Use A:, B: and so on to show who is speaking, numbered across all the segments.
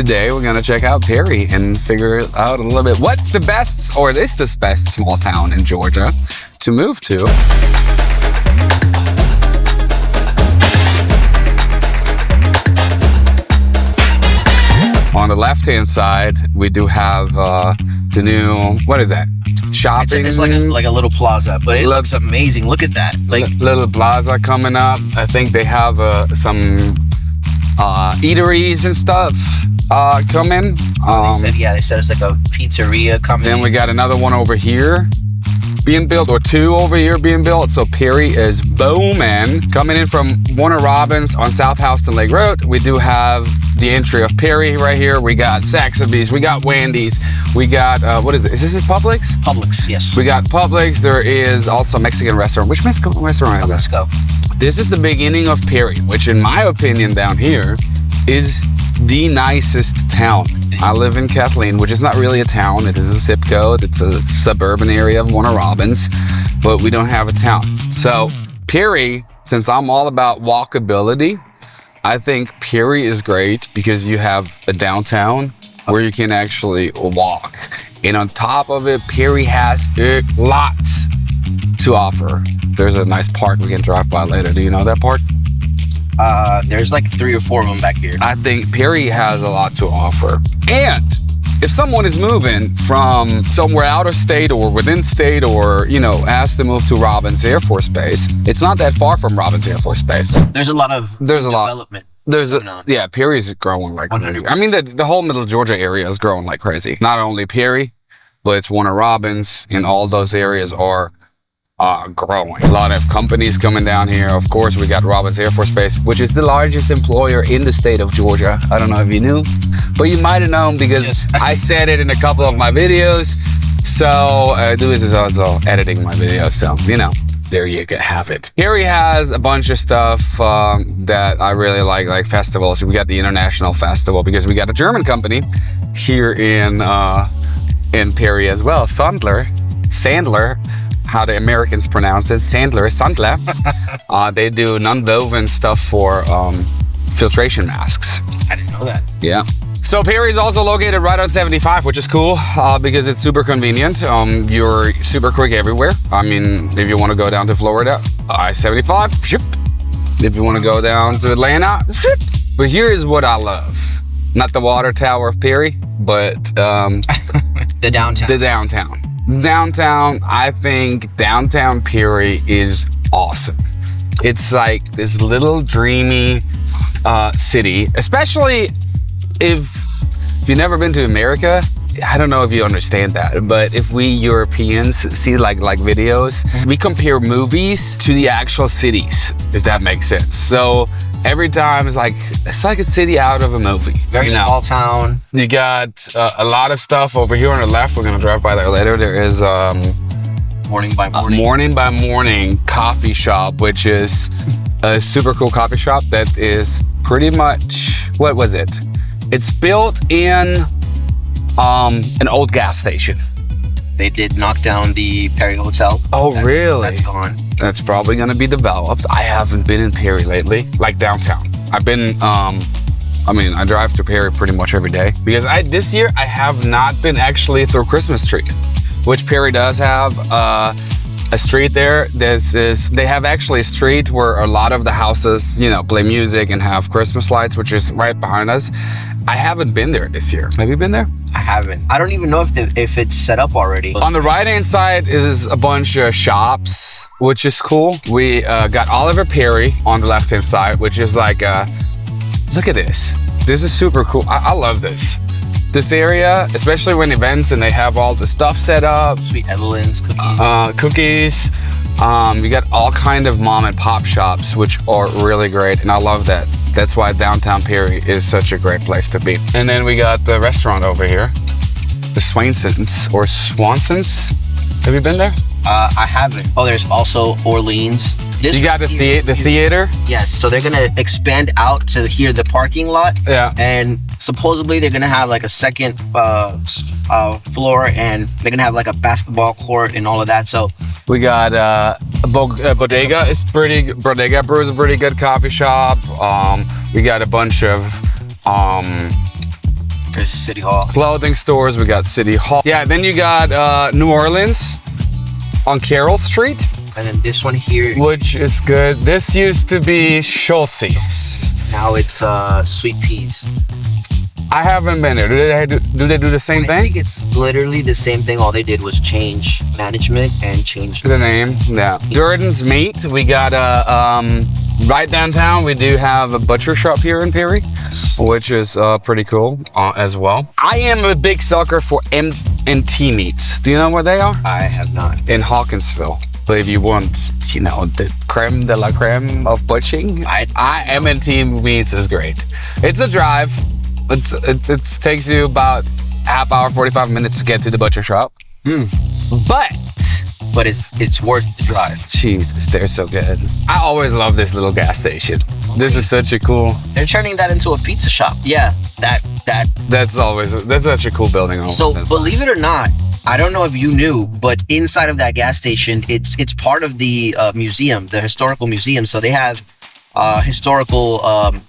A: Today we're gonna check out Perry and figure out a little bit what's the best, or is this best small town in Georgia to move to. On the left-hand side, we do have the new, what is that? Shopping.
B: It's like a little plaza, but it looks amazing. Look at that. Like
A: little plaza coming up. I think they have some eateries and stuff coming.
B: They said it's like a pizzeria coming.
A: Then we got another one over here being built, or two over here being built. So Perry is booming. Coming in from Warner Robins on South Houston Lake Road, we do have the entry of Perry right here. We got Saxby's, we got Wendy's, we got, what is it? Is this Publix?
B: Publix, yes.
A: We got Publix. There is also a Mexican restaurant. Which Mexican restaurant is that?
B: Let's go.
A: This is the beginning of Perry, which in my opinion down here is the nicest town. I live in Kathleen, which is not really a town. It is a zip code. It's a suburban area of Warner Robins, but we don't have a town. So Perry, since I'm all about walkability, I think Perry is great because you have a downtown where you can actually walk. And on top of it, Perry has a lot to offer. There's a nice park we can drive by later. Do you know that park?
B: There's like 3 or 4 of them back here.
A: I think Perry has a lot to offer. And if someone is moving from somewhere out of state or within state, or, has to move to Robins Air Force Base, it's not that far from Robins Air Force Base.
B: There's a lot of development.
A: Perry's growing like crazy. 100%. I mean, the whole Middle Georgia area is growing like crazy. Not only Perry, but it's Warner Robins, and all those areas are growing. A lot of companies coming down here. Of course, we got Robins Air Force Base, which is the largest employer in the state of Georgia. I don't know if you knew, but you might have known because I said it in a couple of my videos. So Lewis is also editing my videos, so there you can have it. Perry has a bunch of stuff that I really like festivals. We got the International Festival because we got a German company here in Perry as well. Sandler. How the Americans pronounce it, Sandler. They do nonwoven stuff for filtration masks.
B: I didn't know that.
A: Yeah. So Perry is also located right on 75, which is cool because it's super convenient. You're super quick everywhere. I mean, if you want to go down to Florida, I-75, ship. If you want to go down to Atlanta, ship. But here's what I love. Not the water tower of Perry, but
B: the downtown.
A: The downtown. I think downtown Perry is awesome. It's like this little dreamy city, especially if you've never been to America. I don't know if you understand that, but if we Europeans see like videos, we compare movies to the actual cities, if that makes sense. So every time it's like a city out of a movie.
B: Very small town.
A: You got a lot of stuff over here on the left. We're gonna drive by there later. There is
B: Morning by Morning
A: coffee shop, which is a super cool coffee shop that is pretty much, what was it? It's built in an old gas station.
B: They did knock down the Perry Hotel.
A: Oh, really?
B: That's gone.
A: That's probably gonna be developed. I haven't been in Perry lately, like downtown. I've been, I drive to Perry pretty much every day because this year I have not been actually through Christmas Street, which Perry does have a street there. They have actually a street where a lot of the houses, play music and have Christmas lights, which is right behind us. I haven't been there this year. Have you been there?
B: I haven't. I don't even know if it's set up already.
A: On the right-hand side is a bunch of shops, which is cool. We got Oliver Perry on the left-hand side, which is like, look at this. This is super cool. I love this. This area, especially when events and they have all the stuff set up.
B: Sweet Evelyn's cookies.
A: You got all kind of mom and pop shops, which are really great, and I love that. That's why downtown Perry is such a great place to be. And then we got the restaurant over here, the Swansons or Swansons. Have you been there?
B: I haven't. Oh, there's also Orleans.
A: You got the theater?
B: Yes, so they're gonna expand out to here, the parking lot.
A: Yeah.
B: And supposedly they're gonna have like a second floor, and they're gonna have like a basketball court and all of that. So
A: we got Bodega is pretty. Bodega Brew is a pretty good coffee shop. We got a bunch of
B: There's City Hall.
A: Clothing stores, we got City Hall. Yeah, then you got New Orleans on Carroll Street.
B: And then this one here,
A: which is good. This used to be Schultz's.
B: now it's Sweet Peas.
A: I haven't been there. Do they do the same
B: I
A: thing?
B: think it's literally the same thing. All they did was change management and change
A: The name, yeah. Durden's Meat. We got right downtown. We do have a butcher shop here in Perry, which is pretty cool as well. I am a big sucker for M&T Meats. Do you know where they are?
B: I have not.
A: In Hawkinsville. But if you want, you know, the creme de la creme of butchering, M&T Meats is great. It's a drive. It takes you about half hour, 45 minutes to get to the butcher shop. But
B: it's worth the drive.
A: Jesus, they're so good. I always love this little gas station. This is such a cool.
B: They're turning that into a pizza shop. Yeah,
A: that's such a cool building.
B: So believe it or not, I don't know if you knew, but inside of that gas station, it's part of the museum, the historical museum. So they have historical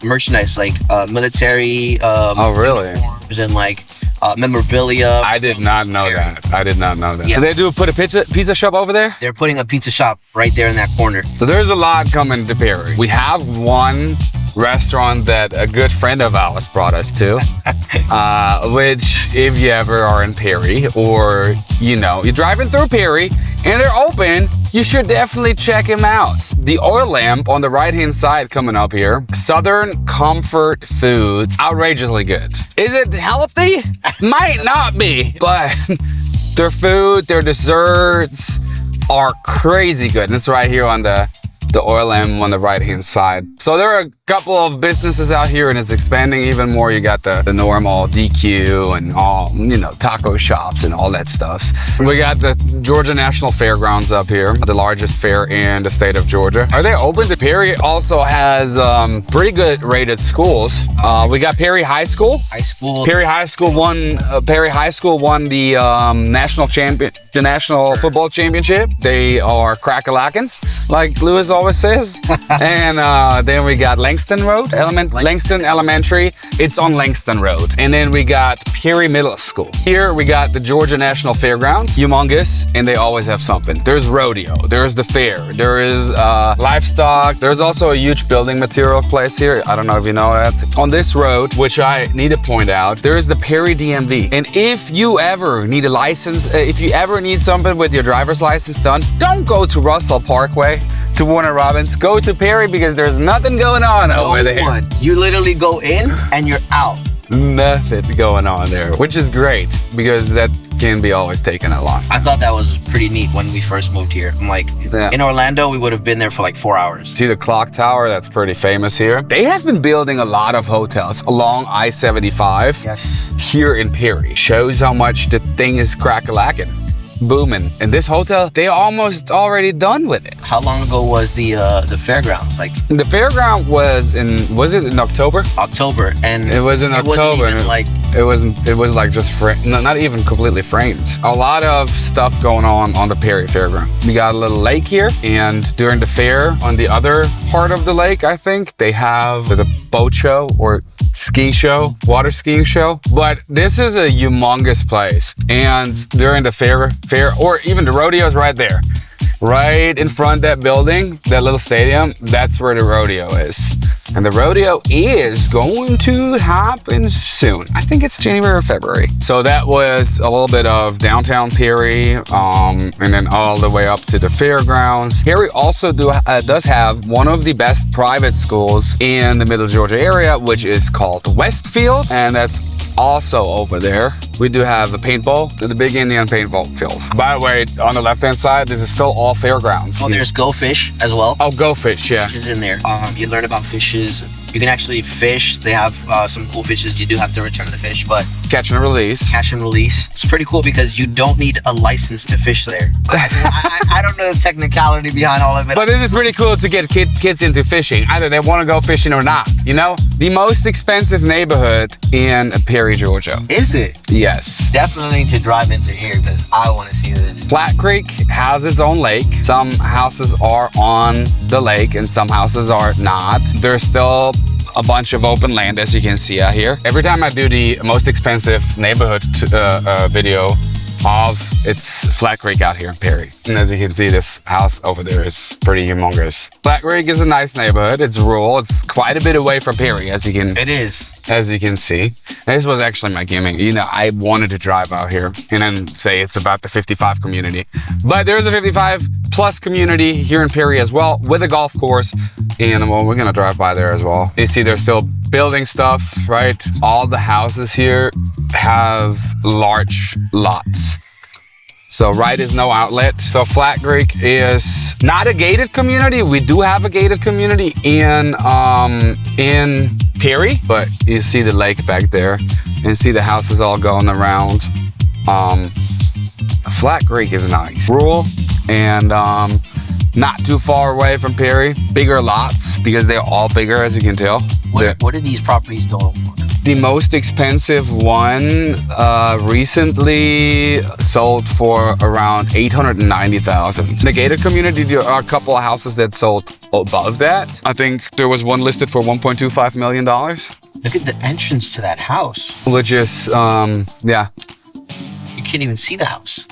B: merchandise like military
A: oh really
B: uniforms and like memorabilia.
A: I did not know that. I did not know that.
B: Yeah.
A: They do put a pizza shop over there?
B: They're putting a pizza shop right there in that corner.
A: So there's a lot coming to Perry. We have one restaurant that a good friend of ours brought us to, which if you ever are in Perry or, you know, you're driving through Perry and they're open, you should definitely check him out. The Oil Lamp on the right-hand side coming up here. Southern comfort foods. Outrageously good. Is it healthy? Might not be, but their food, their desserts are crazy good. And it's right here on the Oil Lamp on the right-hand side. So there are a couple of businesses out here and it's expanding even more. You got the normal DQ and all, you know, taco shops and all that stuff. We got the Georgia National Fairgrounds up here, the largest fair in the state of Georgia. Are they open? The Perry also has pretty good rated schools. We got Perry High School. Perry High School won the national football championship. They are crack-a-lackin', like Lewis always says. And then we got Langston Road, Langston Elementary. It's on Langston Road. And then we got Perry Middle School. Here we got the Georgia National Fairgrounds, humongous, and they always have something. There's rodeo, there's the fair, there is livestock. There's also a huge building material place here. I don't know if you know that. On this road, which I need to point out, there is the Perry DMV. And if you ever need a license, if you ever need something with your driver's license done, don't go to Russell Parkway, to Warner Robins. Go to Perry because there's nothing going on over there.
B: You literally go in and you're out.
A: Nothing going on there, which is great because that can be always taken a lot.
B: I thought that was pretty neat when we first moved here. I'm like, in Orlando, we would have been there for like 4 hours.
A: See the clock tower? That's pretty famous here. They have been building a lot of hotels along I-75 here in Perry. Shows how much the thing is crack-a-lackin'. Booming. And this hotel, they're almost already done with it.
B: How long ago was the fairgrounds? Like
A: the fairground was it in October?
B: October, and
A: it was in October. It was like just not even completely framed. A lot of stuff going on the Perry Fairground. We got a little lake here, and during the fair, on the other part of the lake, I think they have the boat show or ski show, water skiing show. But this is a humongous place, and during the fair or even the rodeo's right there. Right in front of that building, that little stadium, that's where the rodeo is. And the rodeo is going to happen soon. I think it's January or February. So that was a little bit of downtown Perry, and then all the way up to the fairgrounds. Perry also does have one of the best private schools in the Middle Georgia area, which is called Westfield, and that's also over there. We do have a paintball, the Big Indian paintball field. By the way, on the left-hand side, this is still all fairgrounds.
B: Oh, there's Go Fish as well.
A: Oh, Go Fish, yeah.
B: Fish is in there. You learn about fishes. You can actually fish. They have some cool fishes. You do have to return the fish, but
A: catch and release.
B: Catch and release. It's pretty cool because you don't need a license to fish there. I don't know the technicality behind all of it.
A: But this is pretty cool to get kids into fishing. Either they want to go fishing or not. You know, the most expensive neighborhood in Perry, Georgia.
B: Is it?
A: Yes.
B: Definitely need to drive into here because I want to see this.
A: Flat Creek has its own lake. Some houses are on the lake and some houses are not. There's still a bunch of open land, as you can see out here. Every time I do the most expensive neighborhood video it's Flat Creek out here in Perry. And as you can see, this house over there is pretty humongous. Flat Creek is a nice neighborhood. It's rural. It's quite a bit away from Perry, as you can see. And this was actually my gimmick. You know, I wanted to drive out here and then say it's about the 55 community. But there's a 55 plus community here in Perry as well, with a golf course. And well, we're gonna drive by there as well. You see, they're still building stuff, right? All the houses here have large lots. So right is no outlet. So Flat Creek is not a gated community. We do have a gated community in Perry, but you see the lake back there and see the houses all going around. Flat Creek is nice. Rural and not too far away from Perry. Bigger lots because they're all bigger, as you can tell.
B: What did these properties go for?
A: The most expensive one recently sold for around $890,000. In the gated community, there are a couple of houses that sold above that. I think there was one listed for $1.25 million.
B: Look at the entrance to that house.
A: Which is, yeah.
B: You can't even see the house.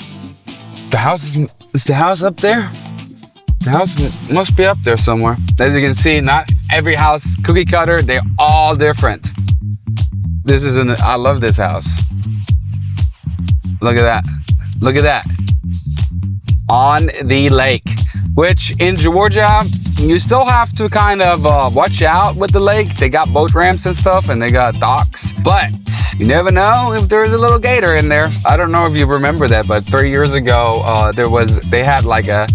A: The house is the house up there? The house must be up there somewhere. As you can see, not every house cookie cutter. They're all different. This is I love this house. Look at that. Look at that. On the lake, which in Georgia, you still have to kind of watch out with the lake. They got boat ramps and stuff, and they got docks, but you never know if there's a little gator in there. I don't know if you remember that, but 3 years ago, they had like a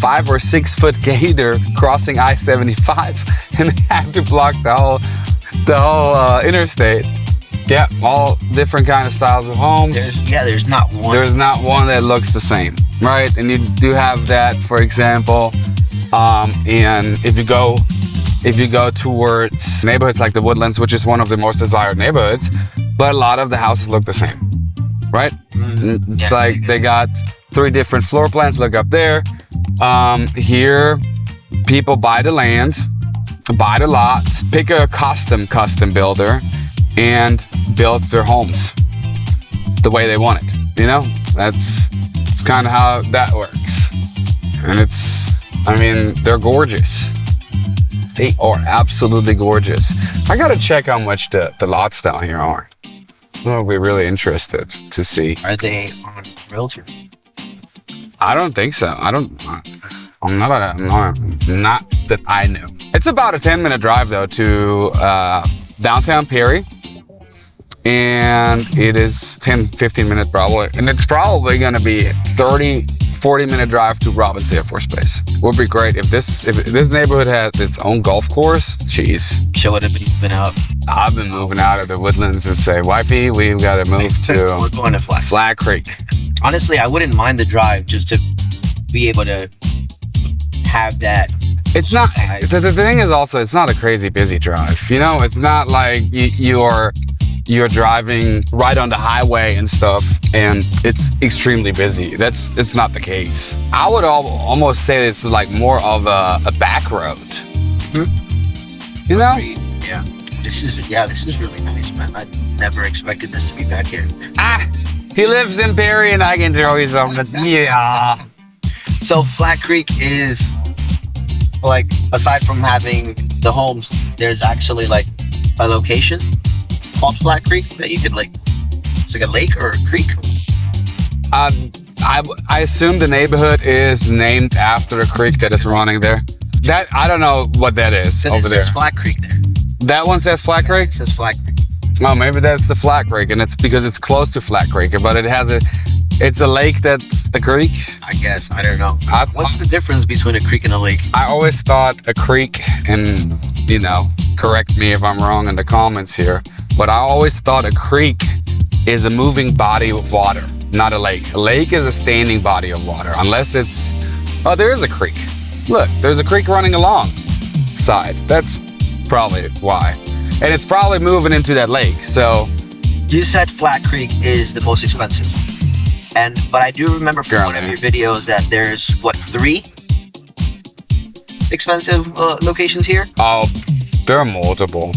A: 5 or 6 foot gator crossing I-75, and they had to block the whole interstate. Yeah, all different kind of styles of homes.
B: There's not one.
A: There's not one that looks the same, right? And you do have that, for example, and if you go towards neighborhoods like the Woodlands, which is one of the most desired neighborhoods, but a lot of the houses look the same, right? It's like they got 3 different floor plans. Look up there. Here, people buy the land, buy the lot, pick a custom builder, and build their homes the way they want it. You know, it's kind of how that works. And they're gorgeous. They are absolutely gorgeous. I gotta check how much the lots down here are. I'll be really interested to see.
B: Are they on Realtor?
A: I don't think so. Not that I know. It's about a 10-minute drive though to downtown Perry, and it is 10-15 minutes probably, and it's probably going to be 30-40-minute drive to Robins Air Force Base. Would be great if this neighborhood had its own golf course. Jeez,
B: should have been moving out.
A: I've been moving out of the Woodlands and say, wifey, we've got to move to
B: we're going to
A: Flat Creek.
B: Honestly, I wouldn't mind the drive just to be able to have that.
A: It's not, the thing is also, it's not a crazy busy drive. You know, it's not like you're driving right on the highway and stuff and it's extremely busy. It's not the case. I would almost say it's like more of a back road. You know?
B: Yeah. This is really nice, man. I never expected this to be back here.
A: He lives in Perry and I can tell you something. Yeah.
B: So Flat Creek is, like, aside from having the homes, there's actually like a location called Flat Creek that you could it's like a lake or a creek.
A: I assume the neighborhood is named after a creek that is running there. That I don't know what that is over there.
B: It says Flat Creek there.
A: That one says Flat Creek?
B: It says Flat Creek.
A: Oh, maybe that's the Flat Creek, and it's because it's close to Flat Creek, but it's a lake that's a creek.
B: I guess, I don't know. What's the difference between a creek and a lake?
A: I always thought a creek, and correct me if I'm wrong in the comments here, but I always thought a creek is a moving body of water, not a lake. A lake is a standing body of water, unless there is a creek. Look, there's a creek running alongside. That's probably why. And it's probably moving into that lake, so.
B: You said Flat Creek is the most expensive. But I do remember from one of your videos that there's, 3 expensive locations here?
A: Oh, There are multiple.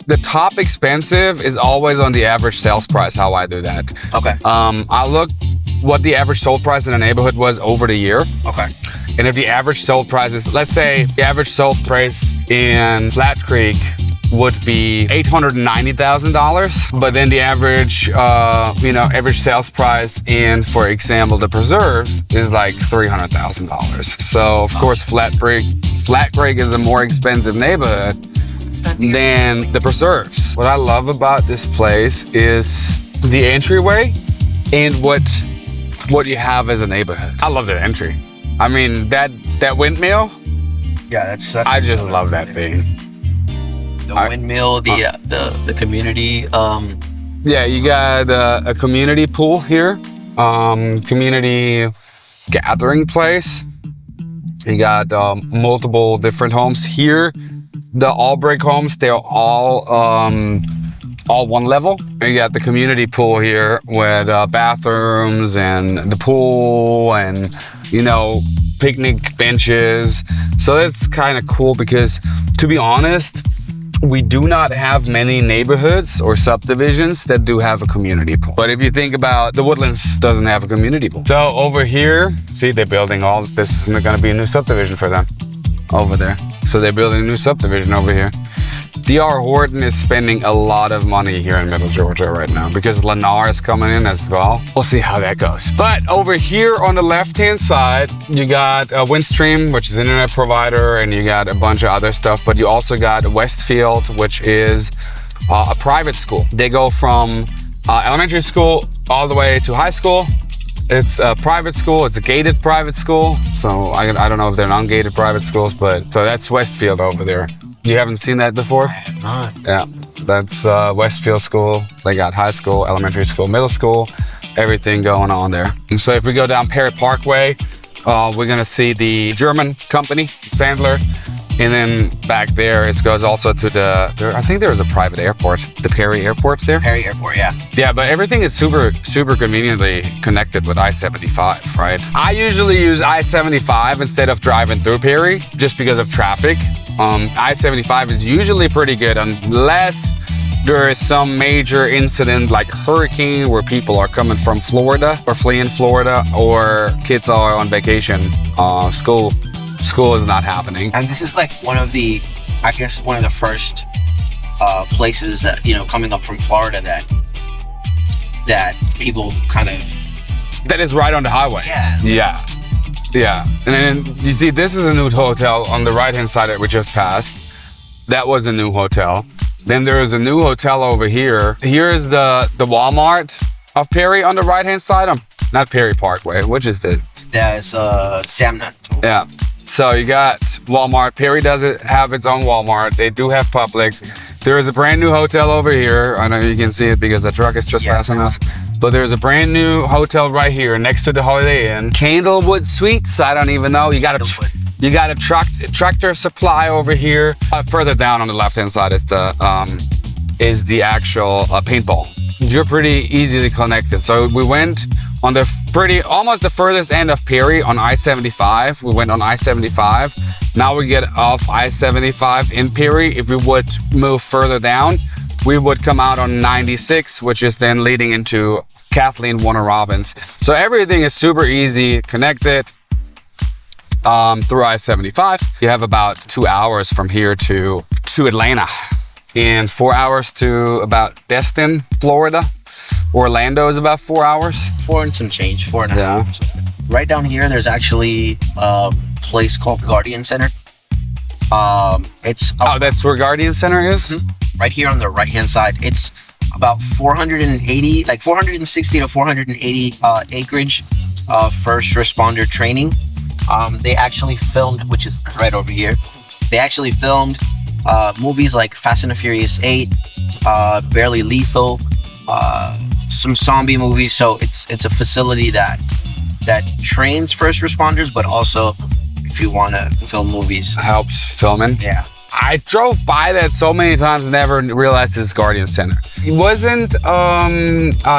A: The top expensive is always on the average sales price, how I do that.
B: Okay.
A: I look what the average sold price in a neighborhood was over the year.
B: Okay.
A: And if the average sold price is, let's say the average sold price in Flat Creek would be $890,000, but then the average, average sales price in, for example, the preserves is like $300,000. So of course, Flat Creek is a more expensive neighborhood than the preserves. What I love about this place is the entryway and what you have as a neighborhood. I love the entry. I mean, that windmill.
B: Yeah, that's
A: I just love that thing.
B: The windmill, the community.
A: Yeah, you got a community pool here, community gathering place. You got multiple different homes here. The all brick homes, they're all one level. You got the community pool here with bathrooms and the pool and, picnic benches. So that's kind of cool because, to be honest, we do not have many neighborhoods or subdivisions that do have a community pool. But if you think about The Woodlands, doesn't have a community pool. So over here, see, they're building this is going to be a new subdivision for them over there. So they're building a new subdivision over here. D.R. Horton is spending a lot of money here in Middle Georgia right now because Lennar is coming in as well. We'll see how that goes. But over here on the left-hand side, you got Windstream, which is an internet provider, and you got a bunch of other stuff. But you also got Westfield, which is a private school. They go from elementary school all the way to high school. It's a private school. It's a gated private school. So I don't know if they're non-gated private schools, but so that's Westfield over there. You haven't seen that before? I
B: have not.
A: Yeah, that's Westfield School. They got high school, elementary school, middle school, everything going on there. And so if we go down Perry Parkway, we're gonna see the German company, Sandler. And then back there, it goes also to I think there is a private airport, the Perry Airport there.
B: Perry Airport, yeah.
A: Yeah, but everything is super, super conveniently connected with I-75, right? I usually use I-75 instead of driving through Perry just because of traffic. I-75 is usually pretty good unless there is some major incident like a hurricane where people are coming from Florida or fleeing Florida, or kids are on vacation. School is not happening.
B: And this is like one of the first places that, coming up from Florida that people kind of...
A: That is right on the highway.
B: Yeah.
A: Yeah. And then you see, this is a new hotel on the right-hand side that we just passed. That was a new hotel. Then there is a new hotel over here. Here's the Walmart of Perry on the right-hand side. Not Perry Parkway. Which is the...
B: That's Samna.
A: Yeah. So you got Walmart. Perry doesn't have its own Walmart. They do have Publix. There is a brand new hotel over here. I know you can see it because the truck is just passing us. But there's a brand new hotel right here next to the Holiday Inn. Candlewood Suites. I don't even know. You got a Tractor Supply over here. Further down on the left-hand side is the actual paintball. You're pretty easily connected. So we went on almost the furthest end of Perry on I-75. We went on I-75. Now we get off I-75 in Perry. If we would move further down, we would come out on 96, which is then leading into Kathleen Warner Robins. So everything is super easy connected through I-75. You have about 2 hours from here to Atlanta, and 4 hours to about Destin, Florida. Orlando is about 4 hours.
B: 4 and some change, 4.5. Yeah. Right down here, there's actually a place called Guardian Center.
A: That's where Guardian Center is?
B: Mm-hmm. Right here on the right-hand side. It's about 460 to 480 acreage first responder training. They actually filmed, which is right over here. They actually filmed movies like Fast and the Furious 8, Barely Lethal, some zombie movies. So it's a facility that trains first responders, but also if you want to film movies,
A: helps filming.
B: Yeah.
A: I drove by that so many times and never realized it's Guardian Center. Wasn't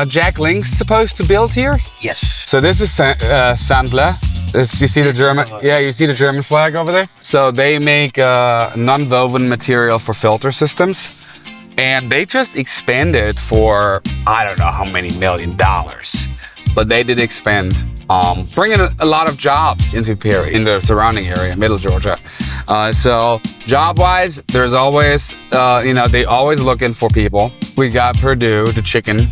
A: Jack Link's supposed to build here?
B: Yes.
A: So this is Sandler. You see the German? Yeah, you see the German flag over there? So they make non-woven material for filter systems. And they just expanded for, I don't know how many $1 million. But they did expand, bringing a lot of jobs into Perry, in the surrounding area, Middle Georgia. So job-wise, there's always, they always looking for people. We got Purdue, the chicken.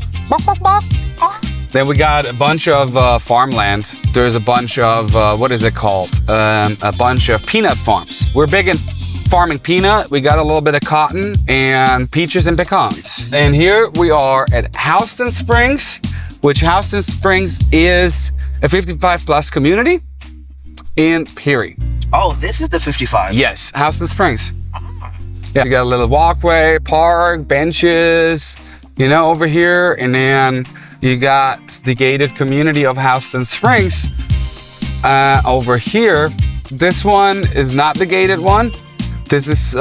A: Then we got a bunch of farmland. There's a bunch of, what is it called? A bunch of peanut farms. We're big in farming peanut. We got a little bit of cotton and peaches and pecans. And here we are at Houston Springs, which Houston Springs is a 55 plus community in Perry.
B: Oh, this is the 55.
A: Yes, Houston Springs. Yeah, you got a little walkway, park, benches, over here. And then you got the gated community of Houston Springs over here. This one is not the gated one. This is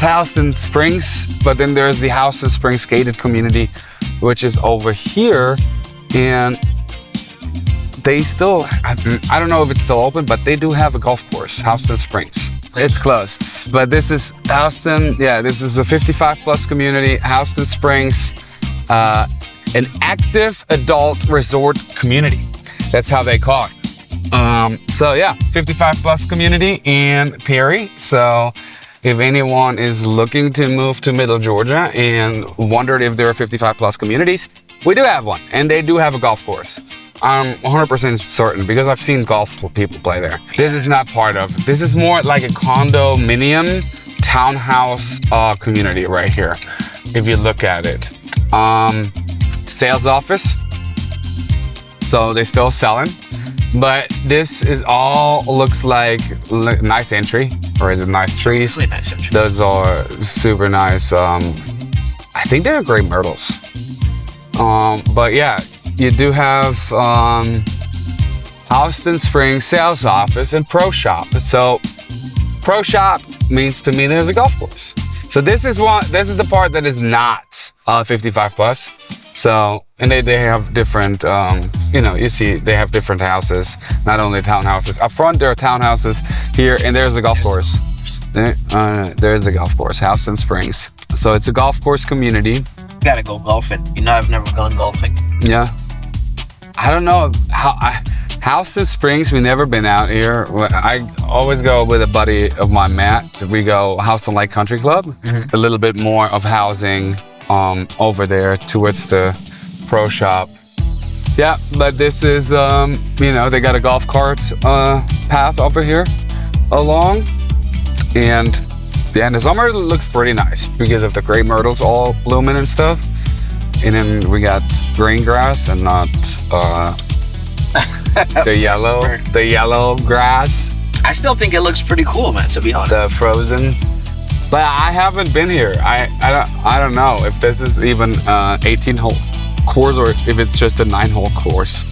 A: Houston Springs, but then there's the Houston Springs gated community, which is over here. And they still, I don't know if it's still open, but they do have a golf course, Houston Springs. It's closed, but this is Houston. Yeah, this is a 55 plus community, Houston Springs, an active adult resort community. That's how they call it. So yeah, 55 plus community in Perry. So if anyone is looking to move to Middle Georgia and wondered if there are 55 plus communities, we do have one, and they do have a golf course. I'm 100% certain because I've seen golf people play there. This is not part of, this is more like a condominium townhouse community right here. If you look at it, sales office. So they're still selling. But this is all looks like nice entry, or the nice trees.
B: Really nice entry.
A: Those are super nice. I think they're great myrtles. But yeah, you do have Houston Springs sales office and pro shop. So pro shop means to me there's a golf course. So this is the part that is not 55 plus. So, and they have different, you see they have different houses, not only townhouses. Up front, there are townhouses here, and there's a golf course. There's a golf course, Houston Springs. So it's a golf course community.
B: Gotta go golfing. I've never gone golfing.
A: Yeah. I don't know Houston Springs, we've never been out here. I always go with a buddy of mine, Matt. We go Houston Lake Country Club. Mm-hmm. A little bit more of housing over there towards the pro shop. Yeah, but this is, they got a golf cart path over here along. And yeah, in the summer it looks pretty nice because of the gray myrtles all blooming and stuff. And then we got green grass and not the yellow grass.
B: I still think it looks pretty cool, man, to be honest.
A: The frozen. But I haven't been here. I don't know if this is even 18-hole course or if it's just a 9-hole course.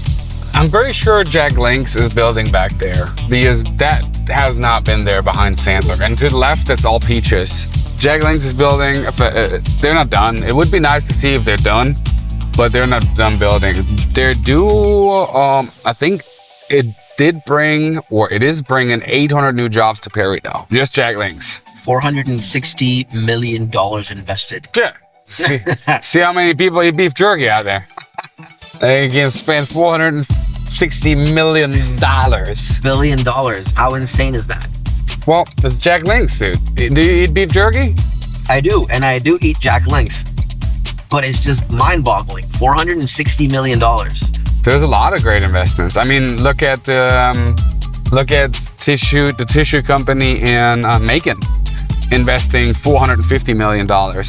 A: I'm pretty sure Jack Links is building back there because that has not been there behind Sandler. And to the left, that's all peaches. Jack Links is building. They're not done. It would be nice to see if they're done, but they're not done building. They're due. I think it did bring, or it is bringing 800 new jobs to Perry now. Just Jack Links.
B: $460 million invested.
A: Yeah. See how many people eat beef jerky out there? They can spend $460 million.
B: $billion. How insane is that?
A: Well, it's Jack Links, dude. Do you eat beef jerky?
B: I do, and I do eat Jack Links. But it's just mind-boggling. $460 million.
A: There's a lot of great investments. I mean, look at the tissue company in Macon, investing $450 million. Or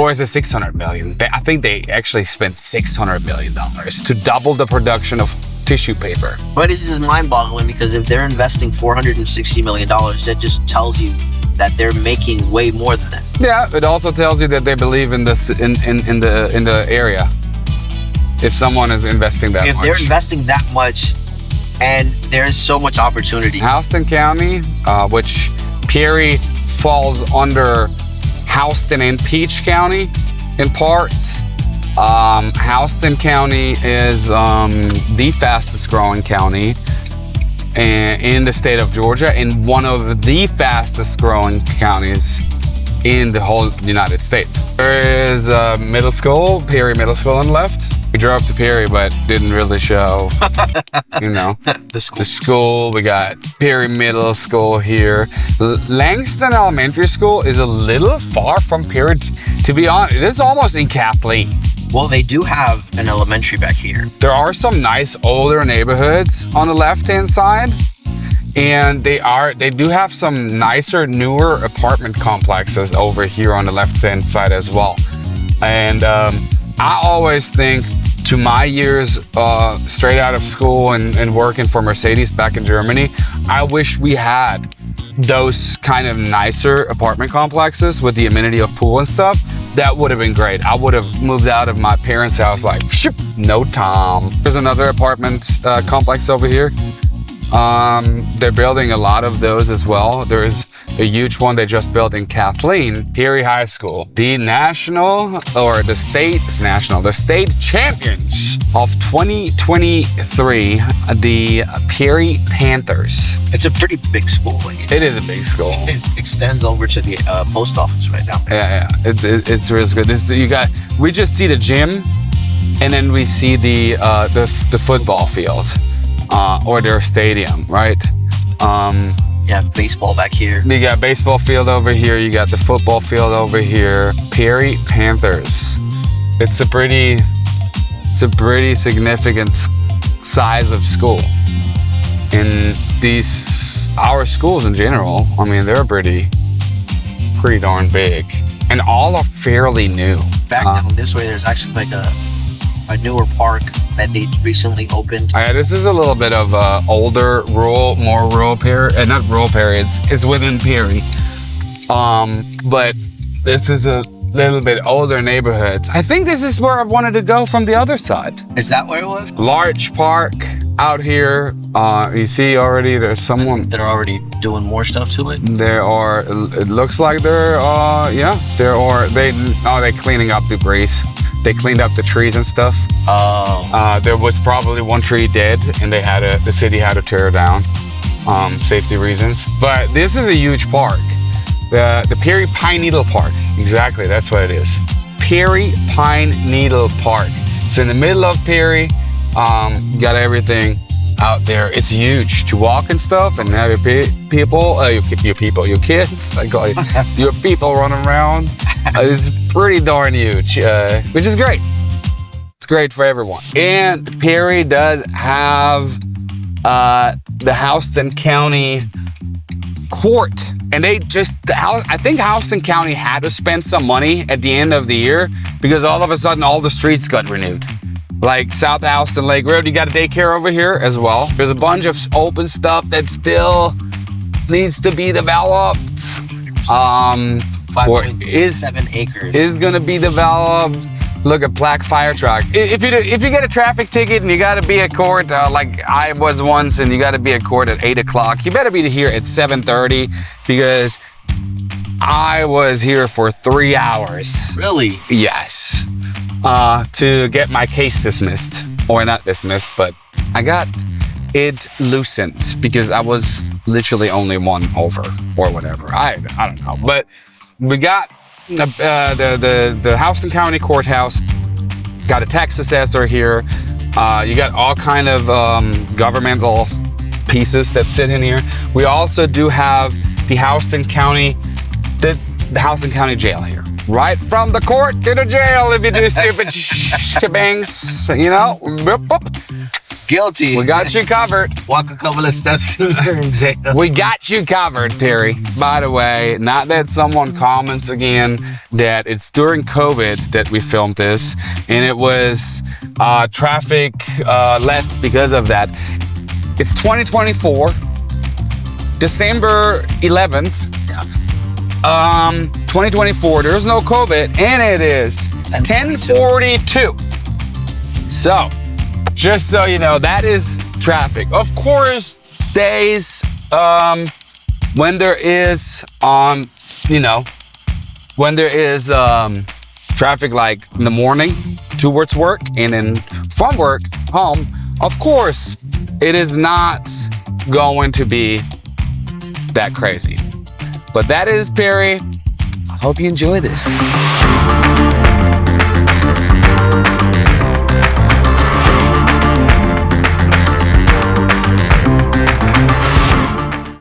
A: is it $600 million? I think they actually spent $600 million to double the production of tissue paper.
B: But it's just mind-boggling because if they're investing $460 million, that just tells you that they're making way more than that.
A: Yeah, it also tells you that they believe in this in the area. If someone is investing that much.
B: If they're investing that much, and there's so much opportunity.
A: Houston County, which Perry falls under Houston and Peach County in parts. Houston County is the fastest growing county in the state of Georgia, and one of the fastest growing counties in the whole United States. There is a middle school, Perry Middle School on the left. We drove to Perry, but didn't really show, the school. We got Perry Middle School here. Langston Elementary School is a little far from Perry, to be honest. It's almost in Kathleen.
B: Well, they do have an elementary back here.
A: There are some nice older neighborhoods on the left-hand side, and they do have some nicer, newer apartment complexes over here on the left-hand side as well. And I always think, to my years straight out of school and working for Mercedes back in Germany, I wish we had those kind of nicer apartment complexes with the amenity of pool and stuff. That would have been great. I would have moved out of my parents' house like, no time. There's another apartment complex over here. They're building a lot of those as well. There's a huge one they just built in Kathleen, Perry High School. The state champions of 2023, the Perry Panthers.
B: It's a pretty big school.
A: It is a big school.
B: It extends over to the post office right now.
A: Yeah. It's really good. We just see the gym, and then we see the football field. Or their stadium, right?
B: Yeah, baseball back here.
A: You got baseball field over here. You got the football field over here. Perry Panthers. It's a pretty significant size of school. And our schools in general, I mean, they're pretty darn big, and all are fairly new.
B: Back down this way, there's actually like a newer park that they recently opened.
A: Yeah, this is a little bit of older, more rural Perry. Not rural Perry. It's within Perry. But this is a little bit older neighborhoods. I think this is where I wanted to go from the other side.
B: Is that where it was?
A: Large park out here. You see already there's someone.
B: They're already doing more stuff to it.
A: It looks like they're cleaning up debris. They cleaned up the trees and stuff.
B: Oh.
A: There was probably one tree dead, and the city had to tear it down, safety reasons. But this is a huge park, the Perry Pine Needle Park. Exactly, that's what it is. Perry Pine Needle Park. It's in the middle of Perry. Got everything out there. It's huge to walk and stuff, and have your kids, I call you, your people running around. It's pretty darn huge, which is great. It's great for everyone. And Perry does have the Houston County Court. And I think Houston County had to spend some money at the end of the year, because all of a sudden all the streets got renewed. Like South Houston Lake Road, you got a daycare over here as well. There's a bunch of open stuff that still needs to be developed.
B: 5.7 acres.
A: Is gonna be developed. Look at Black Fire Truck. If you get a traffic ticket and you gotta be at court, like I was once, and you gotta be at court at 8 o'clock, you better be here at 7:30, because I was here for 3 hours.
B: Really?
A: Yes. To get my case dismissed. Or not dismissed, but I got it loosened because I was literally only one over or whatever. I don't know. But we got the Houston County Courthouse, got a tax assessor here. You got all kind of governmental pieces that sit in here. We also do have the Houston County jail here. Right from the court to the jail if you do stupid shebangs,
B: Guilty.
A: We got you covered.
B: Walk a couple of steps in jail.
A: We got you covered, Perry. By the way, not that someone comments again that it's during COVID that we filmed this, and it was traffic less because of that. It's 2024, December 11th. 2024, there's no COVID, and it is 10:42. So, just so you know, that is traffic. Of course, days when there is traffic like in the morning, towards work and then from work home, of course, it is not going to be that crazy. But that is Perry. I hope you enjoy this.